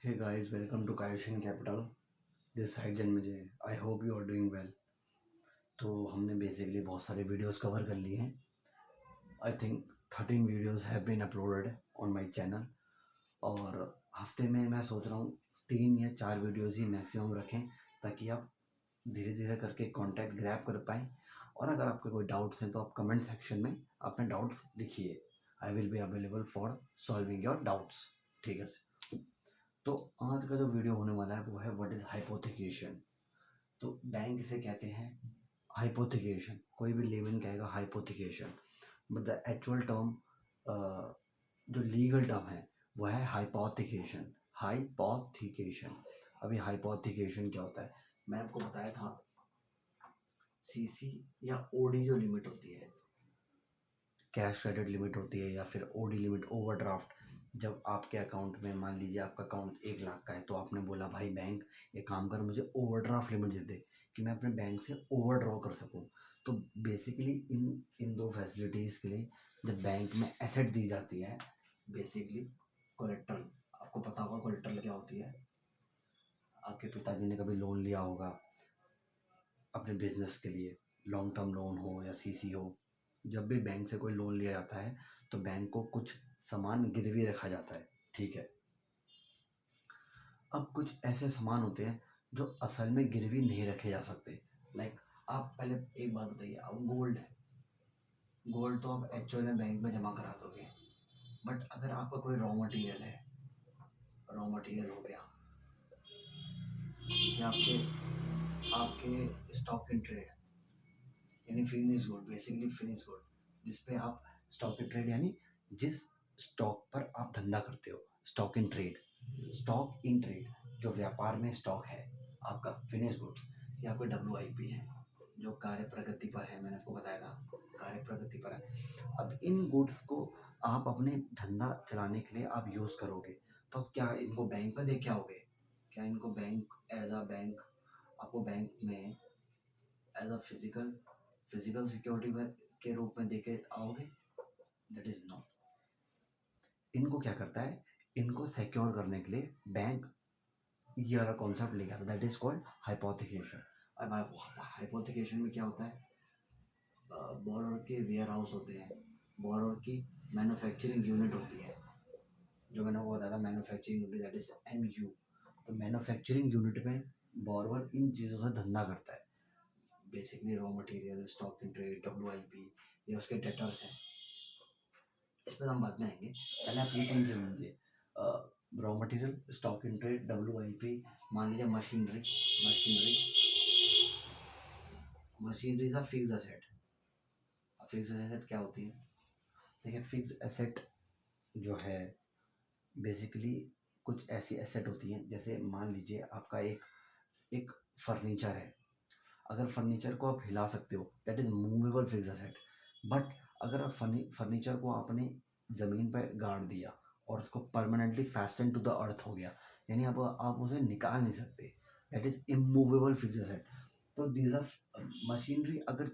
Hey guys, welcome to Kaioshin Capital. This side Janmajay. I hope you are doing well. तो हमने basically बहुत सारे videos cover कर लिए हैं. I think 13 videos have been uploaded on my channel. और हफ्ते में मैं सोच रहा हूँ 3 या 4 वीडियोस ही मैक्सिमम रखें ताकि आप धीरे धीरे करके कांटेक्ट ग्रैब कर पाएँ. और अगर आपके कोई डाउट्स हैं तो आप कमेंट सेक्शन में अपने डाउट्स लिखिए. I will be available for solving your doubts. ठीक है. तो आज का जो वीडियो होने वाला है वो है व्हाट इज़ हाइपोथिकेशन. तो बैंक इसे कहते हैं हाइपोथिकेशन. कोई भी लेमन कहेगा hypothecation, but the actual term जो लीगल टर्म है वो है हाइपोथिकेशन. हाइपोथिकेशन. अभी हाइपोथिकेशन क्या होता है मैंने आपको बताया था. सीसी या ओडी जो लिमिट होती है, कैश क्रेडिट लिमिट होती है या फिर ओडी लिमिट, ओवरड्राफ्ट. जब आपके अकाउंट में मान लीजिए आपका अकाउंट 1 लाख का है तो आपने बोला भाई बैंक एक काम कर मुझे ओवरड्राफ्ट लिमिट दे दे कि मैं अपने बैंक से ओवर ड्रॉ कर सकूं. तो बेसिकली इन इन दो फैसिलिटीज़ के लिए जब बैंक में एसेट दी जाती है, बेसिकली कोलेट्रल. आपको पता होगा कोलेट्रल क्या होती है. आपके पिताजी ने कभी लोन लिया होगा अपने बिजनेस के लिए, लॉन्ग टर्म लोन हो या सीसी हो. जब भी बैंक से कोई लोन लिया जाता है तो बैंक को कुछ सामान गिरवी रखा जाता है. ठीक है. अब कुछ ऐसे सामान होते हैं जो असल में गिरवी नहीं रखे जा सकते. लाइक आप पहले एक बात बताइए, अब गोल्ड है. गोल्ड तो आप एक्चुअल में बैंक में जमा करा दोगे, बट अगर आपका कोई रॉ मटेरियल है, रॉ मटेरियल हो गया या आपके आपके स्टॉक इन ट्रेड यानी finish good, basically finish good, जिसपे आप स्टॉक इन ट्रेड यानी जिस स्टॉक पर आप धंधा करते हो, stock in trade. Stock in trade जो व्यापार में स्टॉक है आपका फिनिश गुड्स, या आपके WIP है जो कार्य प्रगति पर है. मैंने आपको बताया था कार्य प्रगति पर है. अब इन गुड्स को आप अपने धंधा चलाने के लिए आप यूज़ करोगे तो अब क्या इनको बैंक में दे के आओगे? क्या इनको बैंक एज अ बैंक आपको बैंक में एज अ फिजिकल सिक्योरिटी के रूप में देके आओगे? That is no. इनको क्या करता है, इनको सिक्योर करने के लिए बैंक ये वाला कॉन्सेप्ट लेके आता है, दैट इज कॉल्ड हाइपोथिकेशन. अब हाइपोथिकेशन में क्या होता है, बोरोर के वेयर हाउस होते हैं, बोरोर की मैन्युफैक्चरिंग यूनिट होती है, जो मैंने वो बताया था manufacturing unit, that is MU. तो मैन्युफैक्चरिंग यूनिट में बोरोवर इन चीज़ों से धंधा करता है. Basically raw material, stock in trade, WIP, ये उसके डेटर्स हैं. इस पर हम बाद में आएंगे. पहले आप ये 3 समझ लीजिए, raw material, stock in trade, WIP. मान लीजिए machinery. Machinery is a fix asset. Fix asset क्या होती है? देखिए फिक्स एसेट जो है बेसिकली कुछ ऐसी एसेट होती हैं, जैसे मान लीजिए आपका एक एक फर्नीचर है. अगर फर्नीचर को आप हिला सकते हो that is movable fix asset. But अगर आप फर्नीचर को आपने ज़मीन पर गाड़ दिया और उसको परमानेंटली फैस्टन टू द अर्थ हो गया, यानी आप उसे निकाल नहीं सकते, that is immovable fix asset. तो दीज आर मशीनरी. अगर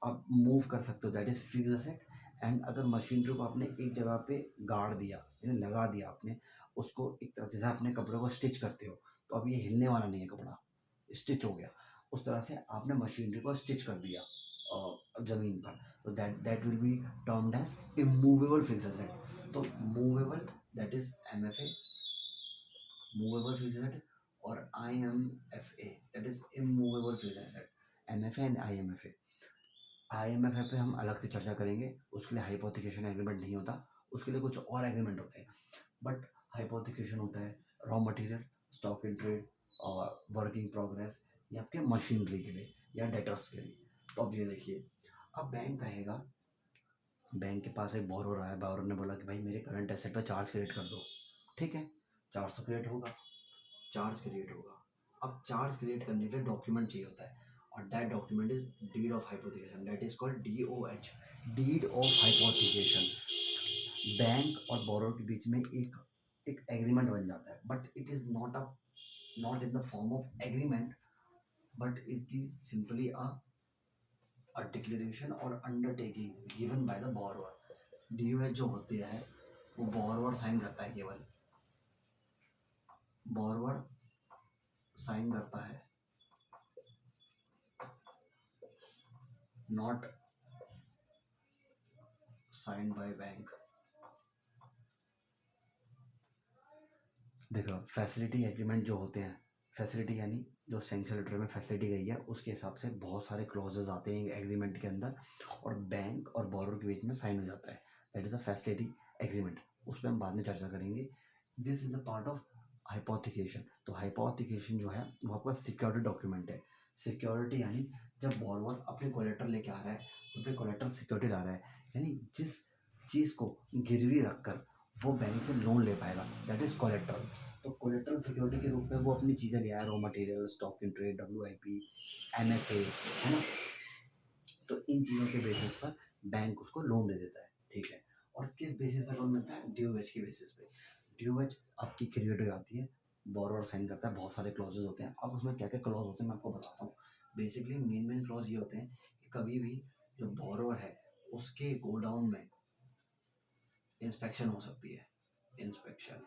आप मूव कर सकते हो that is fix asset. And अगर मशीनरी को आपने एक जगह पे गाड़ दिया यानी लगा दिया आपने उसको, एक तरह से जैसे अपने कपड़े को स्टिच करते हो तो अब ये हिलने वाला नहीं है, कपड़ा स्टिच हो गया. उस तरह से आपने मशीनरी को स्टिच कर दिया ज़मीन पर, तो that will be termed as immovable fix asset. तो movable that is MFA, movable fix asset. और IMFA that is immovable fix asset. MFA and IMFA पे हम अलग से चर्चा करेंगे. उसके लिए हाइपोथिकेशन एग्रीमेंट नहीं होता, उसके लिए कुछ और एग्रीमेंट होते हैं. बट हाइपोथिकेशन होता है raw material, stock in trade और वर्किंग प्रोग्रेस, या आपके मशीनरी के लिए या डेटर्स के लिए. तो अब ये देखिए, अब बैंक कहेगा, बैंक के पास एक बोरोर आया, बोरोर ने बोला कि भाई मेरे करंट एसेट पे चार्ज क्रिएट कर दो. ठीक है, चार्ज तो क्रिएट होगा, चार्ज क्रिएट होगा. अब चार्ज क्रिएट करने के लिए डॉक्यूमेंट चाहिए होता है, और that document is deed of hypothecation, that is called DOH, deed of hypothecation. Bank और बोरोर के बीच में एक एक एग्रीमेंट बन जाता है, but it is not in the form of agreement, but it is simply a declaration और undertaking given by the borrower. DOH जो होती है वो बोरोवर साइन करता है केवल. बोरवर साइन करता है, नॉट साइन बाय बैंक। देखो फैसिलिटी एग्रीमेंट जो होते हैं, फैसिलिटी यानी जो सैंक्शन लेटर में फैसिलिटी गई है उसके हिसाब से बहुत सारे क्लॉजेज आते हैं एग्रीमेंट के अंदर, और बैंक और बोरोर के बीच में साइन हो जाता है, that is a facility agreement. उस पर हम बाद में चर्चा करेंगे। This is a part of hypothecation. तो हाइपोथिकेशन जो है वो आपका सिक्योरिटी डॉक्यूमेंट है। सिक्योरिटी यानी जब बोरोवर अपने कोलेटर लेके आ रहा है तो अपने कोलेटर सिक्योरिटी ला रहा है, यानी जिस चीज़ को गिरवी रखकर वो बैंक से लोन ले पाएगा, दैट इज़ कोलेट्रल। तो कोलेट्रल सिक्योरिटी के रूप में वो अपनी चीज़ें ले आया, raw material, stock in trade, WIP, MFA, है ना। तो इन चीज़ों के बेसिस पर बैंक उसको लोन दे देता है, ठीक है। और किस बेसिस पर लोन मिलता है? ड्यू एज के बेसिस पे। ड्यू एज आपकी क्रिएट हो जाती है, बोरोवर साइन करता है, बहुत सारे क्लॉजेज होते हैं। अब उसमें क्या क्या क्लॉज होते हैं मैं आपको बताता हूँ। बेसिकली मेन क्लॉज ये होते हैं कि कभी भी जो बोरोवर है उसके गोडाउन में इंस्पेक्शन हो सकती है। इंस्पेक्शन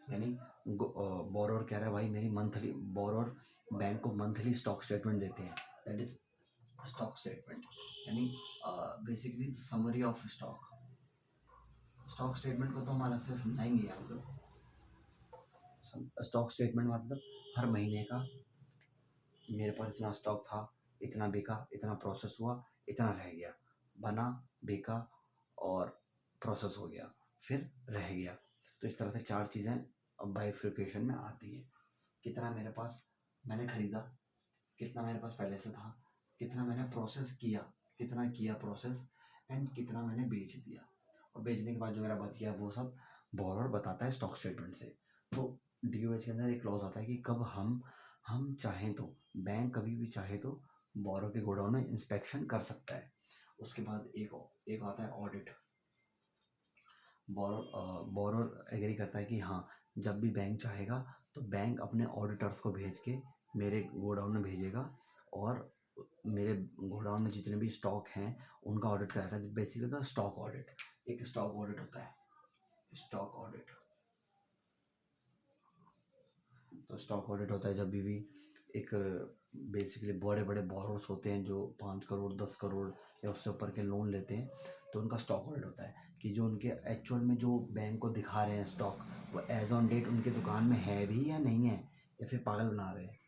यानी बोरोर कह रहा है भाई मेरी मंथली, बोरोर बैंक को मंथली स्टॉक स्टेटमेंट देते हैं, दैट इज स्टॉक स्टेटमेंट, यानी basically summary of stock. Stock statement को तो हम अलग से समझाएंगे यहाँ पर। स्टॉक स्टेटमेंट मतलब हर महीने का मेरे पास इतना स्टॉक था, इतना बिका, इतना प्रोसेस हुआ, इतना रह गया, बना, बिका और प्रोसेस हो गया, फिर रह गया। तो इस तरह से चार चीज़ें बाइफिकेशन में आती हैं। कितना मेरे पास मैंने खरीदा, कितना मेरे पास पहले से था, कितना मैंने प्रोसेस किया, कितना किया प्रोसेस, एंड कितना मैंने बेच दिया, और बेचने के बाद जो मेरा बच गया वो सब बोरोर बताता है स्टॉक स्टेटमेंट से। तो DOH के अंदर एक क्लॉज आता है कि कब हम चाहें तो, बैंक कभी भी चाहे तो बोरोर के गोडाउन में इंस्पेक्शन कर सकता है। उसके बाद एक आता है ऑडिट। बोरोर एग्री करता है कि हाँ, जब भी बैंक चाहेगा तो बैंक अपने ऑडिटर्स को भेज के मेरे गोडाउन में भेजेगा, और मेरे गोडाउन में जितने भी स्टॉक हैं उनका ऑडिट कराता है। बेसिकली द स्टॉक ऑडिट, एक स्टॉक ऑडिट होता है, स्टॉक ऑडिट। तो स्टॉक ऑडिट होता है जब भी एक बेसिकली बड़े बड़े बोरोर्स होते हैं जो 5 करोड़ 10 करोड़ या उससे ऊपर के लोन लेते हैं, तो उनका स्टॉक ऑडिट होता है कि जो उनके एक्चुअल में जो बैंक को दिखा रहे हैं स्टॉक, वो एज ऑन डेट उनके दुकान में है भी या नहीं है, या फिर पागल बना रहे हैं।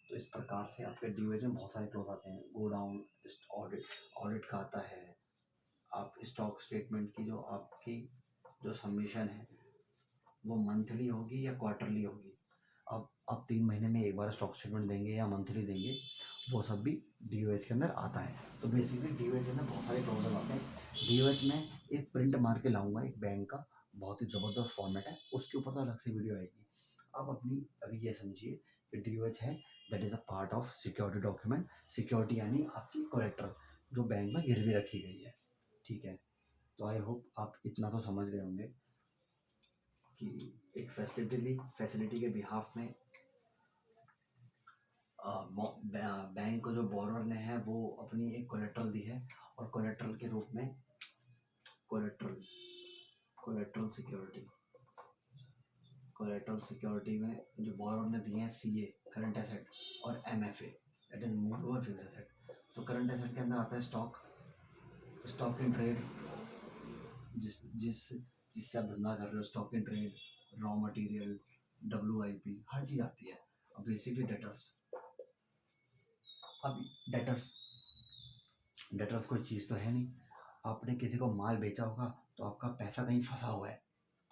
तो इस प्रकार से आपके DOH में बहुत सारे क्लोज आते हैं। गोडाउन ऑडिट, ऑडिट का आता है। आप स्टॉक स्टेटमेंट की जो आपकी जो सबमिशन है वो मंथली होगी या क्वार्टरली होगी। अब आप 3 महीने में एक बार स्टॉक स्टेटमेंट देंगे या मंथली देंगे, वो सब भी DOH के अंदर आता है। तो बेसिकली DOH के अंदर बहुत सारे क्लॉजेज आते हैं। DOH में एक प्रिंट मार के लाऊंगा एक बैंक का, बहुत ही ज़बरदस्त फॉर्मेट है, उसके ऊपर तो अलग से वीडियो आएगी। आप अपनी अभी ये समझिए कि DOH है, that is a part of security document. Security यानी आपकी कोलेट्रल जो बैंक में गिरवी रखी गई है, ठीक है। तो आई होप आप इतना तो समझ गए होंगे कि एक फैसिलिटी के बिहाफ में बैंक को जो बोरोर ने है वो अपनी एक कोलेट्रल दी है, और कोलेट्रल के रूप में collateral collateral security collateral security में जो बोरोर ने दिए हैं CA करंट एसेट और MFA that is movable fix asset. तो करंट एसेट के अंदर आता है स्टॉक, स्टॉक इन ट्रेड, जिस जिस जिससे आप धंधा कर रहे हो, stock in trade, raw material, WIP, हर चीज़ आती है। अब बेसिकली डेटर्स, अब डेटर्स डेटर्स कोई चीज़ तो है नहीं। आपने किसी को माल बेचा होगा तो आपका पैसा कहीं फंसा हुआ है,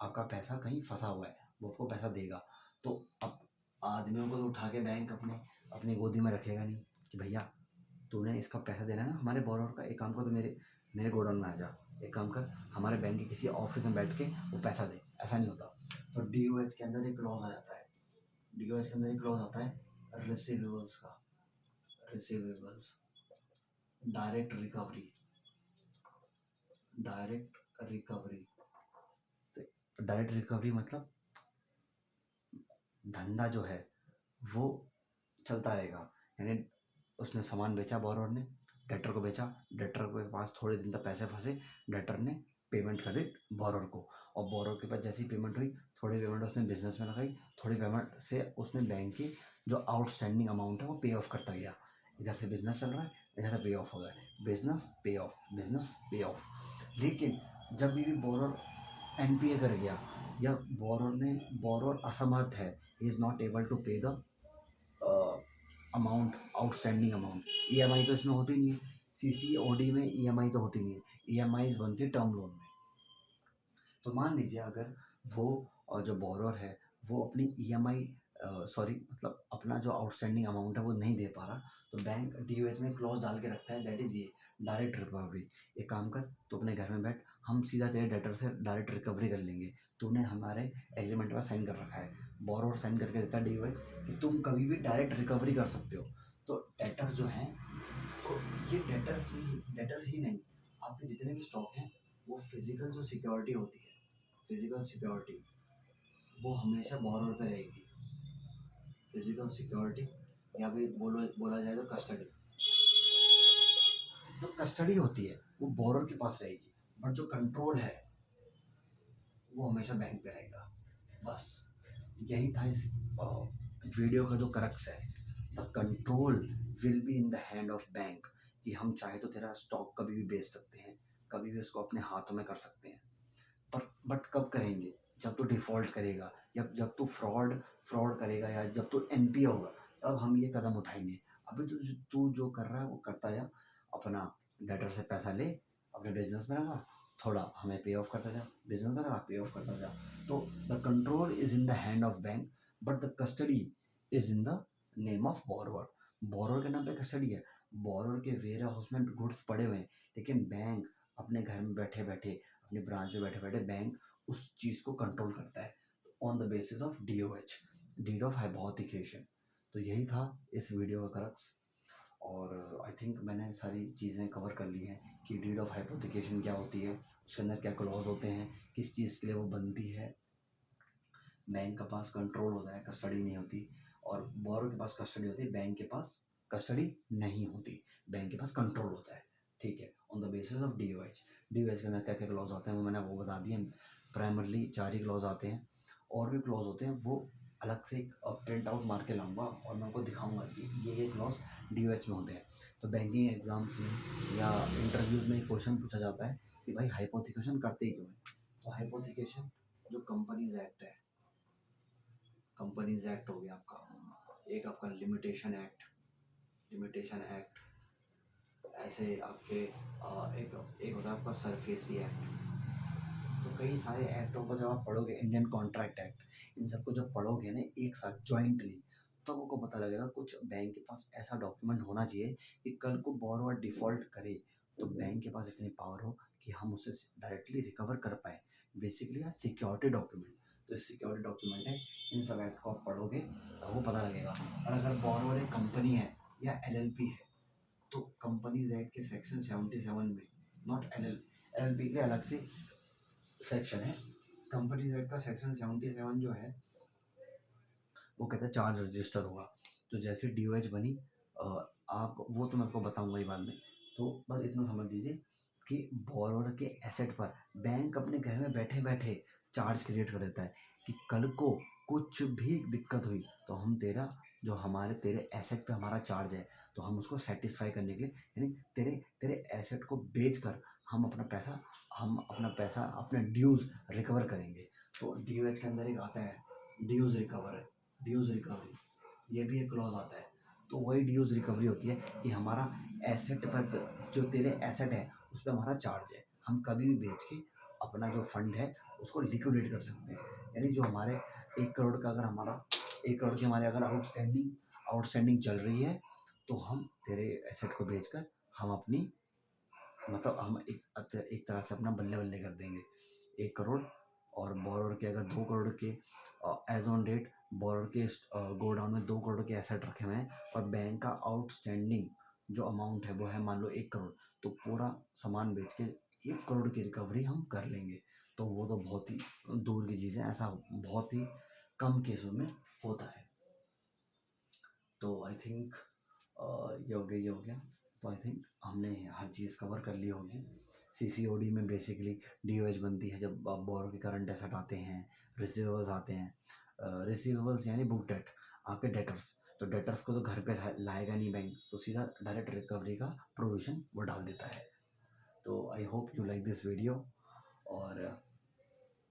आपका पैसा कहीं फंसा हुआ है, वो आपको पैसा देगा। तो अब आदमियों को तो उठा के बैंक अपने अपनी गोदी में रखेगा नहीं कि भैया तूने इसका पैसा देना है ना हमारे बोरोर का, एक काम कर, तो मेरे मेरे गोडाउन में आ जा, एक काम कर हमारे बैंक के किसी ऑफिस में बैठ के वो पैसा दे, ऐसा नहीं होता। तो DOH के अंदर एक क्लॉज आ जाता है, DOH के अंदर एक क्लॉज आता है रिसीवेबल्स का, receivables, direct recovery, direct recovery. तो डायरेक्ट रिकवरी मतलब धंधा जो है वो चलता रहेगा, यानी उसने सामान बेचा, बोरोर ने डेटर को बेचा, डेटर के पास थोड़े दिन तक पैसे फंसे, डेटर ने पेमेंट कर दी बोरर को, और बोरर के पास जैसी पेमेंट हुई, थोड़ी पेमेंट उसने बिजनेस में लगाई, थोड़ी पेमेंट से उसने बैंक की जो आउटस्टैंडिंग अमाउंट है वो पे ऑफ करता गया। इधर से बिजनेस चल रहा है, इधर से पे ऑफ हो रहा है, बिजनेस पे ऑफ, बिजनेस पे ऑफ। लेकिन जब भी बोरर एनपीए कर गया, या बोरर असमर्थ है, he is not able to pay the amount, outstanding amount, EMI तो इसमें होती नहीं है, सीसीओडी में ईएमआई तो होती नहीं है, ईएमआई बनती है टर्म लोन में। तो मान लीजिए अगर वो जो बोरोर है वो अपनी ईएमआई सॉरी मतलब अपना जो आउटस्टैंडिंग अमाउंट है वो नहीं दे पा रहा, तो बैंक डीओएच में क्लॉज डाल के रखता है, दैट इज़ ये डायरेक्ट रिकवरी। एक काम कर, तो अपने घर में बैठ, हम सीधा तेरे डेटर से डायरेक्ट रिकवरी कर लेंगे, तूने हमारे एग्रीमेंट में साइन कर रखा है, बोरोर साइन करके देता है डीओएच कि तुम कभी भी डायरेक्ट रिकवरी कर सकते हो। तो डेटर जो हैं, तो ये डेटर्स ही नहीं, आपके जितने भी स्टॉक हैं वो फिजिकल जो सिक्योरिटी होती है, फिजिकल सिक्योरिटी वो हमेशा बोरोर पे रहेगी। फिजिकल सिक्योरिटी, या फिर बोला जाए तो कस्टडी, जो कस्टडी होती है वो बोरोर के पास रहेगी, बट जो कंट्रोल है वो हमेशा बैंक पे रहेगा। बस यही था इस वीडियो का जो करक्स है, the control will be in the hand of bank, कि हम चाहे तो तेरा स्टॉक कभी भी बेच सकते हैं, कभी भी उसको अपने हाथों में कर सकते हैं, पर बट कब करेंगे, जब तू डिफ़ॉल्ट करेगा, या जब तू फ्रॉड फ्रॉड करेगा, या जब तू एनपीए होगा, तब हम ये कदम उठाएंगे। अभी तो तू जो कर रहा है वो करता जा, अपना डेटर से पैसा ले, अपने बिजनेस में लगा, थोड़ा हमें पे ऑफ करता जा, बिजनेस में लगा, पे ऑफ करता जा। तो the control is in the hand of bank, but the custody is in the name of borrower. Borrower के नाम पे कस्टडी है, बोरोअर के वेयर हाउस में गुड्स पड़े हुए हैं, लेकिन बैंक अपने घर में बैठे बैठे, अपनी ब्रांच में बैठे बैठे बैंक उस चीज़ को कंट्रोल करता है on the basis of DOH, deed of hypothecation. तो यही था इस वीडियो का करक्स, और आई थिंक मैंने सारी चीज़ें कवर कर ली हैं कि डीड ऑफ हाइपोथिकेशन क्या होती है, उसके अंदर क्या क्लॉज होते हैं, किस चीज़ के लिए वो बनती है, बैंक के पास कंट्रोल होता है, कस्टडी नहीं होती, और बोरो के पास कस्टडी होती है, बैंक के पास कस्टडी नहीं होती, बैंक के पास कंट्रोल होता है। ठीक है, on the basis of DOH. DOH के अंदर क्या क्या क्लॉज आते हैं वो मैंने वो बता दिए, प्राइमरली 4 ही क्लॉज आते हैं, और भी क्लॉज होते हैं, वो अलग से एक प्रिंट आउट मार के लाऊंगा और मैं उनको दिखाऊंगा कि ये क्लॉज डीओएच में होते हैं। तो बैंकिंग एग्जाम्स में या इंटरव्यूज़ में एक क्वेश्चन पूछा जाता है कि भाई हाइपोथिकेशन करते ही क्यों है, तो हाइपोथिकेशन जो कंपनीज एक्ट है, कंपनीज एक्ट हो गया आपका, एक आपका लिमिटेशन एक्ट, ऐसे आपके एक एक होता है आपका सरफेसी एक्ट। तो कई सारे एक्टों को जब आप पढ़ोगे, इंडियन कॉन्ट्रैक्ट एक्ट, इन सबको जब पढ़ोगे ना एक साथ जॉइंटली, तो आपको पता लगेगा कुछ बैंक के पास ऐसा डॉक्यूमेंट होना चाहिए कि कल को बोरोवर डिफ़ॉल्ट करे तो बैंक के पास इतनी पावर हो कि हम उसे डायरेक्टली रिकवर कर पाए। बेसिकली सिक्योरिटी डॉक्यूमेंट, तो सिक्योरिटी डॉक्यूमेंट है, इन सब एक्ट को आप पढ़ोगे तो वो पता लगेगा। और अगर बोरोवर एक कंपनी है या एलएलपी है, तो कंपनीज एक्ट के सेक्शन 77 में, नॉट एलएलपी के अलग से सेक्शन है, कंपनीज एक्ट का सेक्शन 77 जो है वो कहता है चार्ज रजिस्टर होगा। तो जैसे डीओएच बनी, आप वो तो मैं आपको बताऊंगा ही बाद में। तो बस इतना समझ लीजिए कि बोरोवर के एसेट पर बैंक अपने घर में बैठे बैठे चार्ज क्रिएट कर देता है कि कल को कुछ भी दिक्कत हुई तो हम तेरा जो हमारे तेरे एसेट पे हमारा चार्ज है, तो हम उसको सेटिस्फाई करने के लिए, यानी तेरे तेरे एसेट को बेच कर हम अपना पैसा अपने ड्यूज़ रिकवर करेंगे। तो डीओएच के अंदर एक आता है ड्यूज़ रिकवर है, ड्यूज़ रिकवरी, ये भी एक क्लॉज आता है। तो वही ड्यूज़ रिकवरी होती है कि हमारा एसेट पर, जो तेरे एसेट है उस पर हमारा चार्ज है, हम कभी भी बेच के अपना जो फंड है उसको लिक्विडेट कर सकते हैं। यानी जो हमारे 1 करोड़ का, अगर हमारा 1 करोड़ की हमारे अगर आउटस्टैंडिंग चल रही है, तो हम तेरे एसेट को बेचकर हम अपनी, मतलब हम एक तरह से अपना बल्ले बल्ले कर देंगे। 1 करोड़, और बोरोर के अगर 2 करोड़ के एज ऑन डेट बोरोर के गोडाउन में 2 करोड़ के एसेट रखे हुए हैं, और बैंक का आउटस्टैंडिंग जो अमाउंट है वो है मान लो 1 करोड़, तो पूरा सामान बेच के 1 करोड़ की रिकवरी हम कर लेंगे। तो वो तो बहुत ही दूर की चीज़ है, ऐसा बहुत ही कम केसों में होता है। तो आई थिंक ये हो गया। तो आई थिंक हमने हर चीज़ कवर कर ली होगी। CCOD में बेसिकली DOH बनती है जब आप बोरो के करंट एसेट आते हैं, रिसीवेबल्स आते हैं। रिसीवेबल्स यानी बुक डेट, आपके डेटर्स। तो डेटर्स को तो घर पे लाएगा नहीं बैंक, तो सीधा डायरेक्ट रिकवरी का प्रोविज़न वो डाल देता है। तो I hope you like this video, और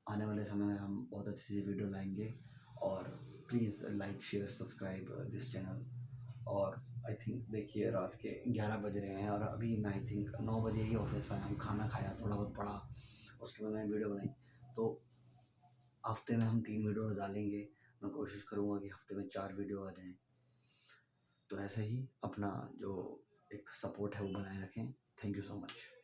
आने वाले समय में हम बहुत अच्छी सी वीडियो लाएंगे। और please like share subscribe this channel. और आई थिंक देखिए रात के 11 बज रहे हैं और अभी मैं आई थिंक 9 बजे ही ऑफिस आया हूँ, खाना खाया, थोड़ा बहुत पढ़ा, उसके बाद मैंने वीडियो बनाई। तो हफ्ते में हम 3 वीडियो डालेंगे। मैं कोशिश करूँगा कि हफ्ते में 4 वीडियो आ जाएँ। तो ऐसे ही अपना जो एक सपोर्ट है वो बनाए रखें। Thank you so much.